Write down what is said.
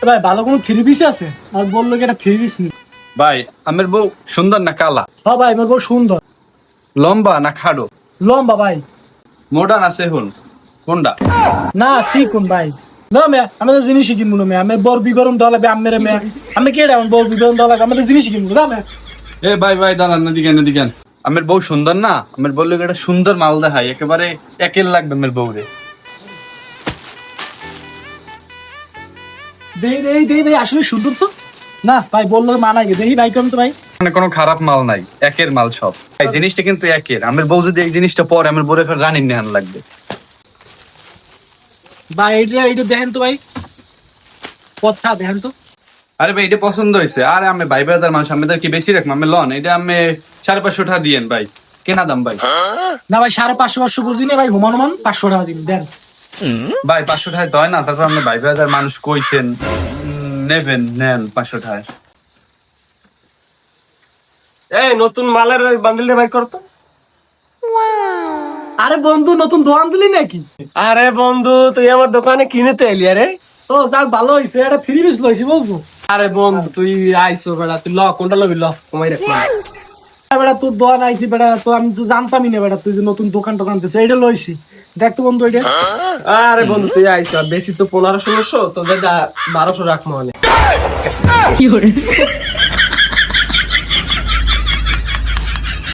ভাই ভালো কোনো থ্রি পিস আছে? আর বললো কি এটা থ্রি পিস নি। ভাই আমার বউ সুন্দর না কালা? হ্যাঁ ভাই আমার বউ সুন্দর। লম্বা না খাড়ো? লম্বা ভাই। মডার্ন আছে হুন কোনটা? না সিকুন ভাই। না মেয়ে আমি তো জিনিসই কিনবো না মেয়ে, আমি বর বিবরণ দেওয়া লাগবে আমের মেয়ে, আমি কে আমার বর বিবরণ দেওয়া লাগবে, আমি তো জিনিসই কিনবো না মেয়ে। এ ভাই ভাই দাঁড়ান নদিকেন। আমার বউ সুন্দর না? আমার বললো এটা সুন্দর মাল দেখাই, একেবারে একের লাগবে আমার বউ রে। দেই ভাই আসলে সুন্দর তো। না ভাই বললো মানাই গে, দেখি ভাই কেমন তো ভাই। মানে কোনো খারাপ মাল নাই, একের মাল সব। এই জিনিসটা কিন্তু একের। আমার বউ যদি এই জিনিসটা পরে আমার বউরে ফের রানির নেহান লাগবে। ভাই এইটা দেখেন তো ভাই, কথা দেখেন তো। আরে ভাই এটা পছন্দ হয়েছে। আরে আমি ভাই ব্রাদার মানুষ, আমি কি বেশি রাখবো? আমি লন এটা আমি 550 টাকা দিয়েন ভাই, কেনা দাম ভাই। না ভাই 550 বুঝি না ভাই, হুমান 500 টাকা দিন দেন। ভাই 500 টাকায় তো হয় না, তারপর আপনি ভাই ব্রাদার মানুষ কইছেন, নেবেন নেন 500 টাকায়। এই নতুন মালের বান্ডিলটা বের কর তো। আরে বন্ধু নতুন দোকান দিলি নাকি? আরে বন্ধু তুই আমার দোকানে কিনেতে এলি? আরে ও যাক ভালো হয়েছে, এটা থ্রি পিস লইছি বুঝছো। আরে বন্ধু তুই আইসো বেড়া, তুই ল কোনটা লবি ল কমাই রাখ। বেটা তোর দোকান আইছি বেটা, তো আমি তো জানতামই না বেটা তুই যে নতুন দোকান দিছিস, এইটা লইছি। দেখ তো বন্ধু এটা। আরে বন্ধু তুই আইসো, বেশি তো 1500 তোদের 1200 রাখ মানে।